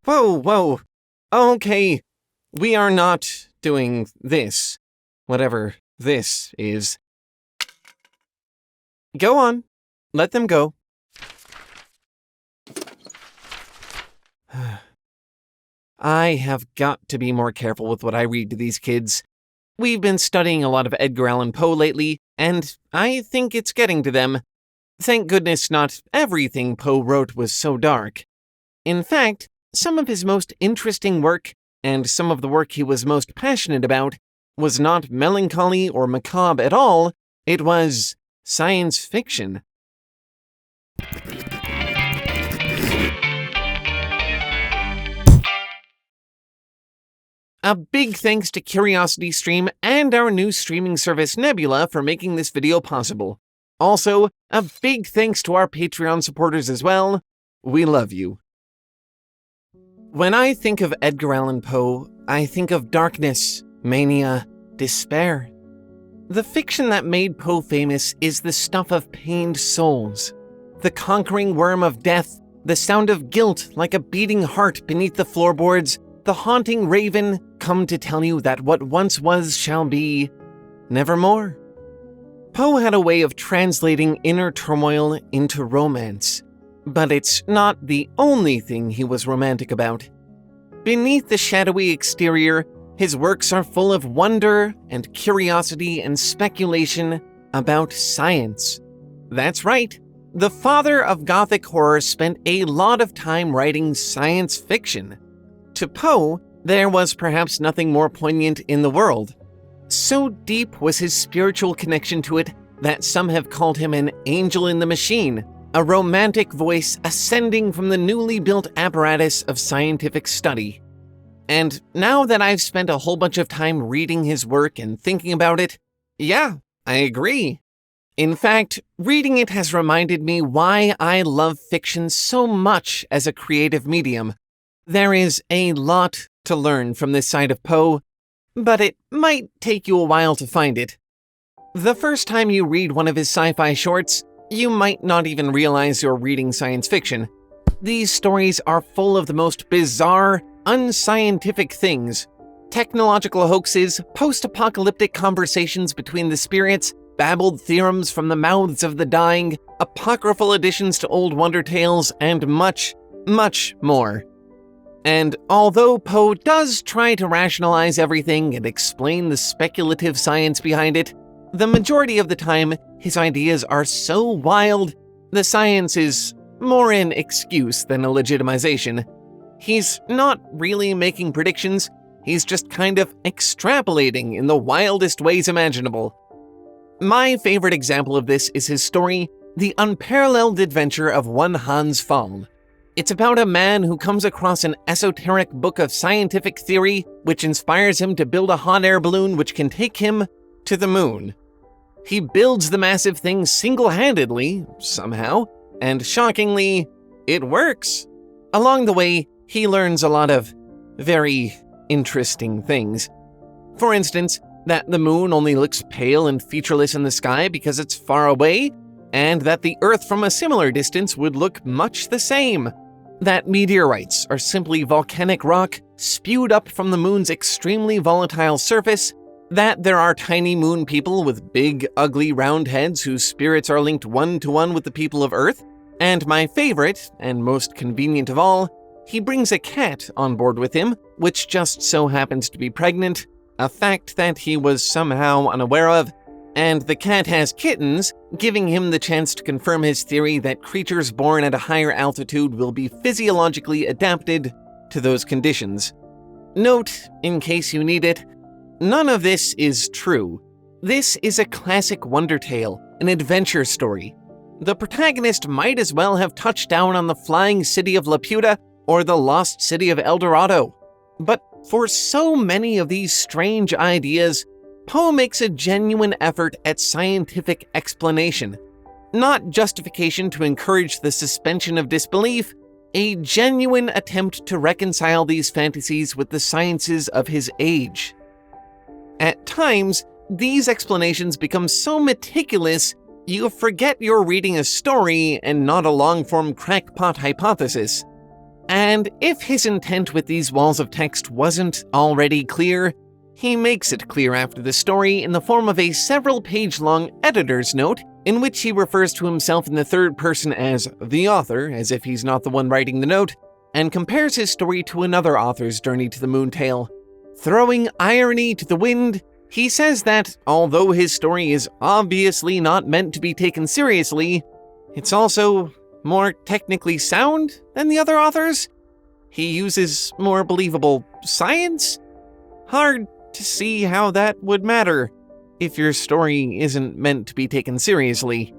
Whoa, whoa. Okay, we are not doing this. Whatever this is. Go on. Let them go. I have got to be more careful with what I read to these kids. We've been studying a lot of Edgar Allan Poe lately, and I think it's getting to them. Thank goodness not everything Poe wrote was so dark. In fact, some of his most interesting work, and some of the work he was most passionate about, was not melancholy or macabre at all, it was science fiction. A big thanks to CuriosityStream and our new streaming service Nebula for making this video possible. Also, a big thanks to our Patreon supporters as well. We love you. When I think of Edgar Allan Poe, I think of darkness, mania, despair. The fiction that made Poe famous is the stuff of pained souls. The conquering worm of death, the sound of guilt like a beating heart beneath the floorboards, the haunting raven come to tell you that what once was shall be nevermore. Poe had a way of translating inner turmoil into romance, but it's not the only thing he was romantic about. Beneath the shadowy exterior, his works are full of wonder and curiosity and speculation about science. That's right, the father of Gothic horror spent a lot of time writing science fiction. To Poe, there was perhaps nothing more poignant in the world. So deep was his spiritual connection to it that some have called him an angel in the machine, a romantic voice ascending from the newly built apparatus of scientific study. And now that I've spent a whole bunch of time reading his work and thinking about it, yeah, I agree. In fact, reading it has reminded me why I love fiction so much as a creative medium. There is a lot to learn from this side of Poe, but it might take you a while to find it. The first time you read one of his sci-fi shorts, you might not even realize you're reading science fiction. These stories are full of the most bizarre, unscientific things. Technological hoaxes, post-apocalyptic conversations between the spirits, babbled theorems from the mouths of the dying, apocryphal additions to old wonder tales, and much, much more. And although Poe does try to rationalize everything and explain the speculative science behind it, the majority of the time, his ideas are so wild, the science is more an excuse than a legitimization. He's not really making predictions, he's just kind of extrapolating in the wildest ways imaginable. My favorite example of this is his story, The Unparalleled Adventure of One Hans Pfaall. It's about a man who comes across an esoteric book of scientific theory which inspires him to build a hot air balloon which can take him to the moon. He builds the massive thing single-handedly, somehow, and shockingly, it works. Along the way, he learns a lot of very interesting things. For instance, that the moon only looks pale and featureless in the sky because it's far away, and that the Earth from a similar distance would look much the same. That meteorites are simply volcanic rock spewed up from the moon's extremely volatile surface, that there are tiny moon people with big, ugly, round heads whose spirits are linked one-to-one with the people of Earth, and my favorite, and most convenient of all, he brings a cat on board with him, which just so happens to be pregnant, a fact that he was somehow unaware of, and the cat has kittens, giving him the chance to confirm his theory that creatures born at a higher altitude will be physiologically adapted to those conditions. Note, in case you need it, none of this is true. This is a classic wonder tale, an adventure story. The protagonist might as well have touched down on the flying city of Laputa or the lost city of El Dorado. But for so many of these strange ideas, Poe makes a genuine effort at scientific explanation, not justification to encourage the suspension of disbelief, a genuine attempt to reconcile these fantasies with the sciences of his age. At times, these explanations become so meticulous, you forget you're reading a story and not a long-form crackpot hypothesis. And if his intent with these walls of text wasn't already clear, he makes it clear after the story in the form of a several-page-long editor's note in which he refers to himself in the third person as the author, as if he's not the one writing the note, and compares his story to another author's journey to the Moontail. Throwing irony to the wind, he says that although his story is obviously not meant to be taken seriously, it's also more technically sound than the other authors. He uses more believable science? Hard to see how that would matter if your story isn't meant to be taken seriously.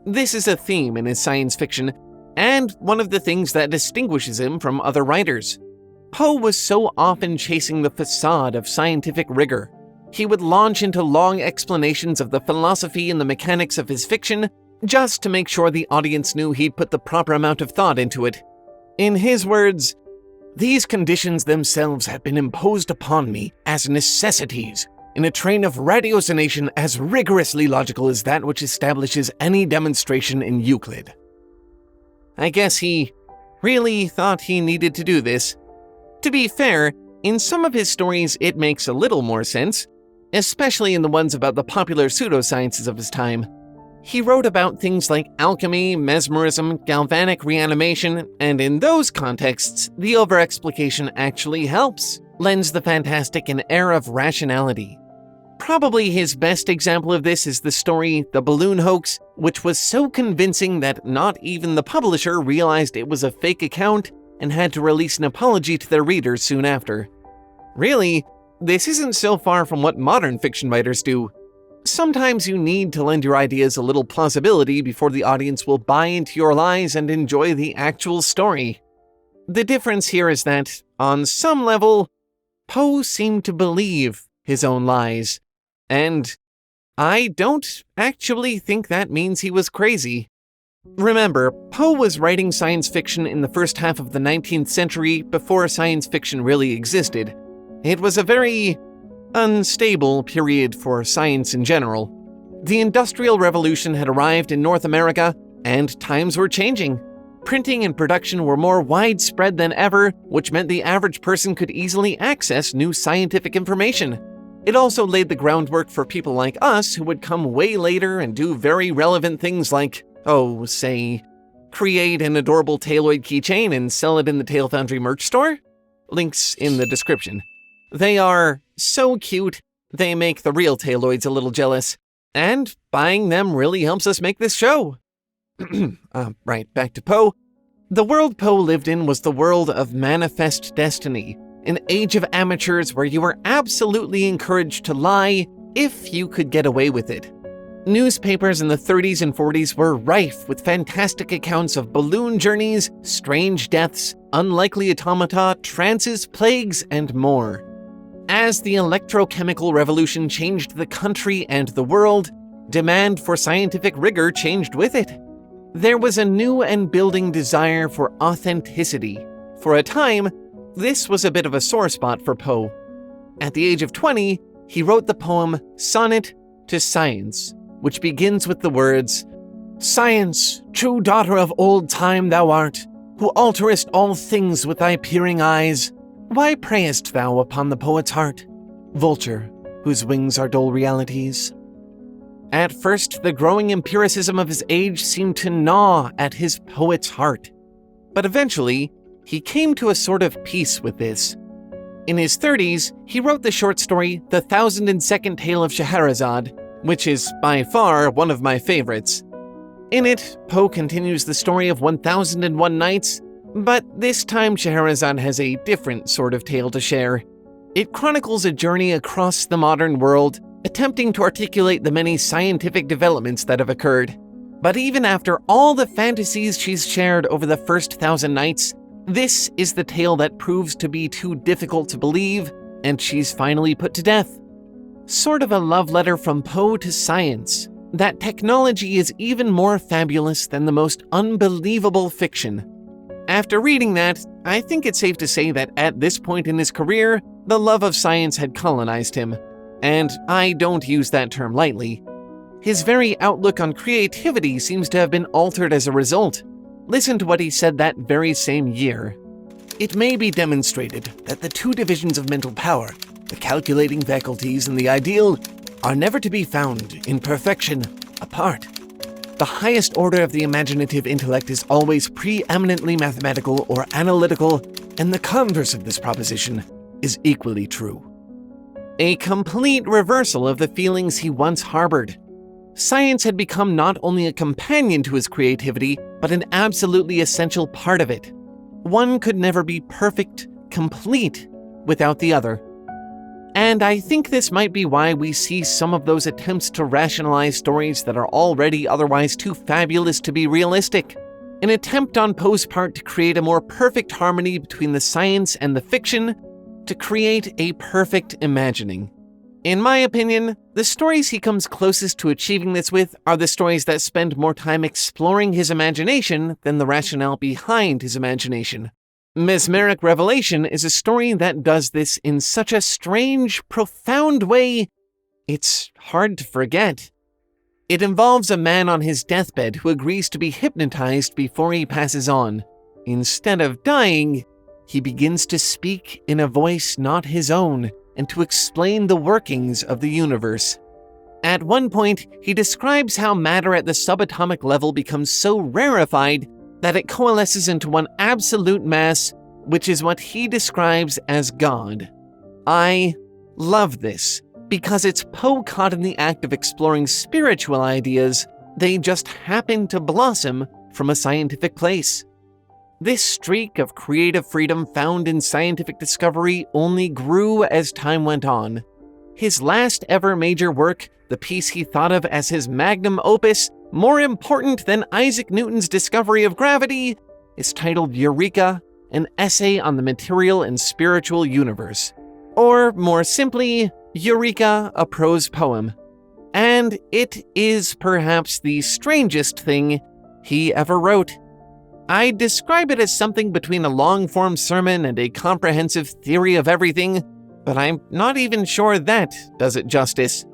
This is a theme in his science fiction, and one of the things that distinguishes him from other writers. Poe was so often chasing the facade of scientific rigor. He would launch into long explanations of the philosophy and the mechanics of his fiction just to make sure the audience knew he'd put the proper amount of thought into it. In his words, "These conditions themselves have been imposed upon me as necessities in a train of ratiocination as rigorously logical as that which establishes any demonstration in Euclid." I guess he really thought he needed to do this. To be fair, in some of his stories it makes a little more sense, especially in the ones about the popular pseudosciences of his time. He wrote about things like alchemy, mesmerism, galvanic reanimation, and in those contexts, the overexplication actually helps, lends the fantastic an air of rationality. Probably his best example of this is the story The Balloon Hoax, which was so convincing that not even the publisher realized it was a fake account and had to release an apology to their readers soon after. Really, this isn't so far from what modern fiction writers do. Sometimes you need to lend your ideas a little plausibility before the audience will buy into your lies and enjoy the actual story. The difference here is that, on some level, Poe seemed to believe his own lies. And I don't actually think that means he was crazy. Remember, Poe was writing science fiction in the first half of the 19th century before science fiction really existed. It was a very unstable period for science in general. The Industrial Revolution had arrived in North America, and times were changing. Printing and production were more widespread than ever, which meant the average person could easily access new scientific information. It also laid the groundwork for people like us who would come way later and do very relevant things like, say, create an adorable Tailoid keychain and sell it in the Tail Foundry merch store? Links in the description. They are so cute, they make the real Tailoids a little jealous. And buying them really helps us make this show. Right, back to Poe. The world Poe lived in was the world of manifest destiny, an age of amateurs where you were absolutely encouraged to lie if you could get away with it. Newspapers in the 30s and 40s were rife with fantastic accounts of balloon journeys, strange deaths, unlikely automata, trances, plagues, and more. As the electrochemical revolution changed the country and the world, demand for scientific rigor changed with it. There was a new and building desire for authenticity. For a time, this was a bit of a sore spot for Poe. At the age of 20, he wrote the poem Sonnet to Science, which begins with the words, "Science, true daughter of old time thou art, who alterest all things with thy peering eyes. Why preyest thou upon the poet's heart, vulture, whose wings are dull realities?" At first, the growing empiricism of his age seemed to gnaw at his poet's heart. But eventually, he came to a sort of peace with this. In his 30s, he wrote the short story The 1002nd Tale of Scheherazade, which is by far one of my favorites. In it, Poe continues the story of 1001 Nights, but this time Scheherazade has a different sort of tale to share. It chronicles a journey across the modern world, attempting to articulate the many scientific developments that have occurred. But even after all the fantasies she's shared over the first 1000 nights, this is the tale that proves to be too difficult to believe, and she's finally put to death. Sort of a love letter from Poe to science, that technology is even more fabulous than the most unbelievable fiction. After reading that, I think it's safe to say that at this point in his career, the love of science had colonized him. And I don't use that term lightly. His very outlook on creativity seems to have been altered as a result. Listen to what he said that very same year. "It may be demonstrated that the two divisions of mental power, the calculating faculties and the ideal, are never to be found in perfection apart. The highest order of the imaginative intellect is always preeminently mathematical or analytical, and the converse of this proposition is equally true." A complete reversal of the feelings he once harbored. Science had become not only a companion to his creativity, but an absolutely essential part of it. One could never be perfect, complete, without the other. And I think this might be why we see some of those attempts to rationalize stories that are already otherwise too fabulous to be realistic. An attempt on Poe's part to create a more perfect harmony between the science and the fiction, to create a perfect imagining. In my opinion, the stories he comes closest to achieving this with are the stories that spend more time exploring his imagination than the rationale behind his imagination. Mesmeric Revelation is a story that does this in such a strange, profound way, it's hard to forget. It involves a man on his deathbed who agrees to be hypnotized before he passes on. Instead of dying, he begins to speak in a voice not his own and to explain the workings of the universe. At one point, he describes how matter at the subatomic level becomes so rarefied that it coalesces into one absolute mass, which is what he describes as God. I love this, because it's Poe caught in the act of exploring spiritual ideas. They just happen to blossom from a scientific place. This streak of creative freedom found in scientific discovery only grew as time went on. His last ever major work, the piece he thought of as his magnum opus, more important than Isaac Newton's discovery of gravity, is titled Eureka, an essay on the material and spiritual universe. Or, more simply, Eureka, a prose poem. And it is perhaps the strangest thing he ever wrote. I'd describe it as something between a long-form sermon and a comprehensive theory of everything, but I'm not even sure that does it justice.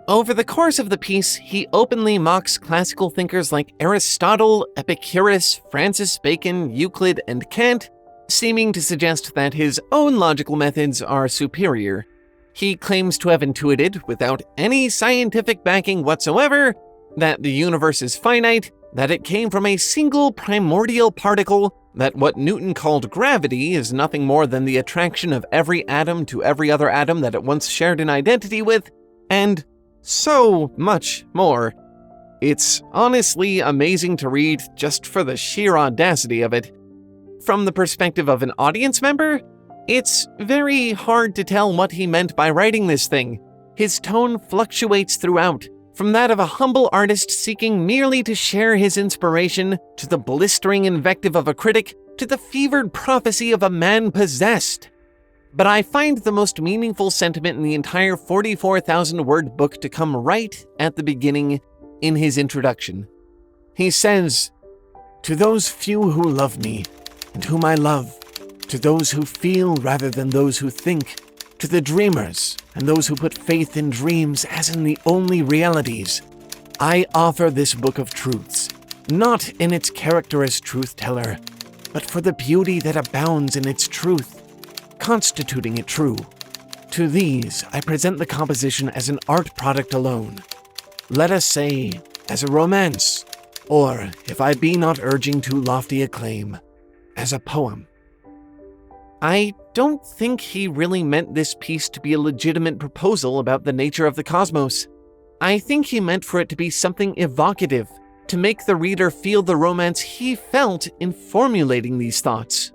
Over the course of the piece, he openly mocks classical thinkers like Aristotle, Epicurus, Francis Bacon, Euclid, and Kant, seeming to suggest that his own logical methods are superior. He claims to have intuited, without any scientific backing whatsoever, that the universe is finite, that it came from a single primordial particle, that what Newton called gravity is nothing more than the attraction of every atom to every other atom that it once shared an identity with, and so much more. It's honestly amazing to read just for the sheer audacity of it. From the perspective of an audience member, it's very hard to tell what he meant by writing this thing. His tone fluctuates throughout, from that of a humble artist seeking merely to share his inspiration, to the blistering invective of a critic, to the fevered prophecy of a man possessed. But I find the most meaningful sentiment in the entire 44,000-word book to come right at the beginning, in his introduction. He says, "To those few who love me, and whom I love, to those who feel rather than those who think, to the dreamers and those who put faith in dreams as in the only realities, I offer this book of truths, not in its character as truth-teller, but for the beauty that abounds in its truth, constituting it true. To these I present the composition as an art product alone. Let us say, as a romance, or, if I be not urging too lofty a claim, as a poem." I don't think he really meant this piece to be a legitimate proposal about the nature of the cosmos. I think he meant for it to be something evocative, to make the reader feel the romance he felt in formulating these thoughts.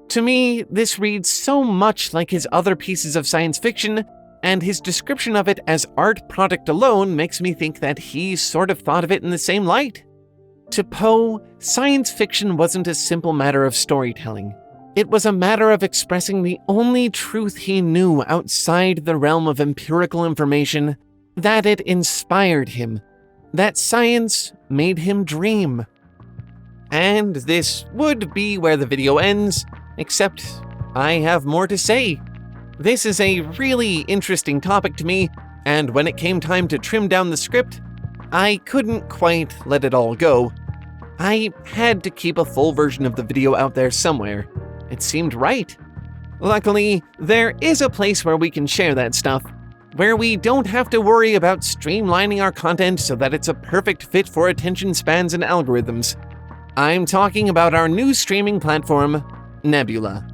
To me, this reads so much like his other pieces of science fiction, and his description of it as art product alone makes me think that he sort of thought of it in the same light. To Poe, science fiction wasn't a simple matter of storytelling. It was a matter of expressing the only truth he knew outside the realm of empirical information, that it inspired him, that science made him dream. And this would be where the video ends, except I have more to say. This is a really interesting topic to me, and when it came time to trim down the script, I couldn't quite let it all go. I had to keep a full version of the video out there somewhere. It seemed right. Luckily, there is a place where we can share that stuff, where we don't have to worry about streamlining our content so that it's a perfect fit for attention spans and algorithms. I'm talking about our new streaming platform, Nebula.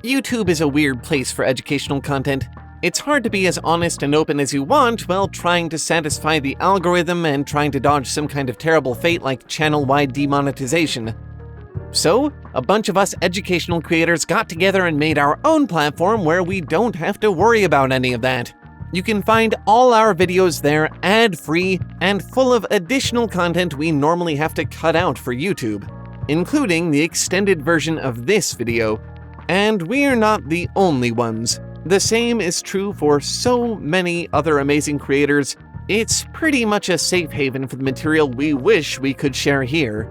YouTube is a weird place for educational content. It's hard to be as honest and open as you want while trying to satisfy the algorithm and trying to dodge some kind of terrible fate like channel-wide demonetization. So, a bunch of us educational creators got together and made our own platform where we don't have to worry about any of that. You can find all our videos there ad-free and full of additional content we normally have to cut out for YouTube, including the extended version of this video. And we're not the only ones. The same is true for so many other amazing creators. It's pretty much a safe haven for the material we wish we could share here.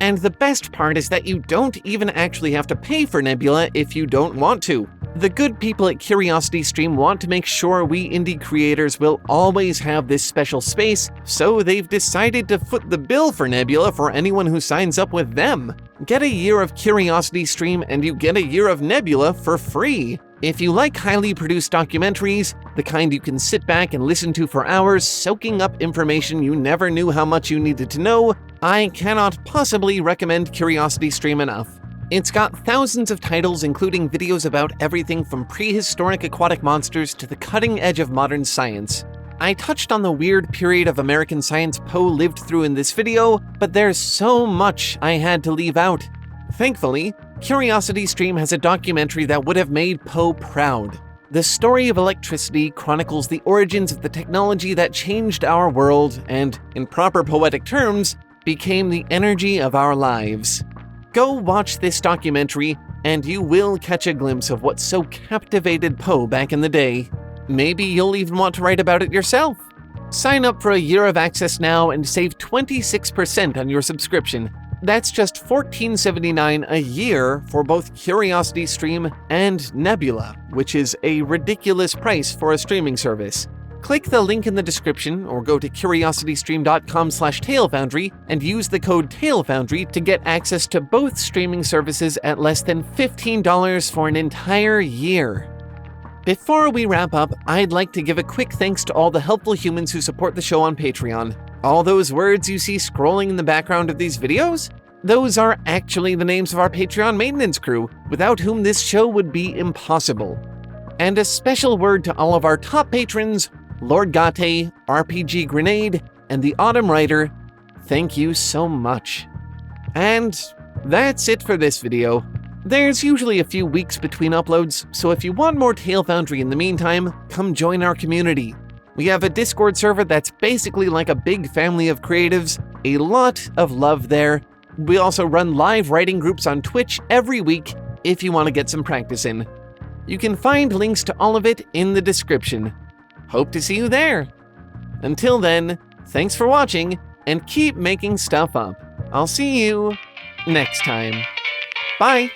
And the best part is that you don't even actually have to pay for Nebula if you don't want to. The good people at CuriosityStream want to make sure we indie creators will always have this special space, so they've decided to foot the bill for Nebula for anyone who signs up with them. Get a year of CuriosityStream and you get a year of Nebula for free. If you like highly produced documentaries, the kind you can sit back and listen to for hours, soaking up information you never knew how much you needed to know, I cannot possibly recommend CuriosityStream enough. It's got thousands of titles, including videos about everything from prehistoric aquatic monsters to the cutting edge of modern science. I touched on the weird period of American science Poe lived through in this video, but there's so much I had to leave out. Thankfully, CuriosityStream has a documentary that would have made Poe proud. The Story of Electricity chronicles the origins of the technology that changed our world and, in proper poetic terms, became the energy of our lives. Go watch this documentary, and you will catch a glimpse of what so captivated Poe back in the day. Maybe you'll even want to write about it yourself. Sign up for a year of access now and save 26% on your subscription. That's just $14.79 a year for both CuriosityStream and Nebula, which is a ridiculous price for a streaming service. Click the link in the description or go to curiositystream.com/TaleFoundry and use the code TaleFoundry to get access to both streaming services at less than $15 for an entire year. Before we wrap up, I'd like to give a quick thanks to all the helpful humans who support the show on Patreon. All those words you see scrolling in the background of these videos? Those are actually the names of our Patreon maintenance crew, without whom this show would be impossible. And a special word to all of our top patrons, Lord Gate, RPG Grenade, and the Autumn Rider. Thank you so much. And that's it for this video. There's usually a few weeks between uploads, so if you want more Tale Foundry in the meantime, come join our community. We have a Discord server that's basically like a big family of creatives, a lot of love there. We also run live writing groups on Twitch every week if you want to get some practice in. You can find links to all of it in the description. Hope to see you there. Until then, thanks for watching and keep making stuff up. I'll see you next time. Bye!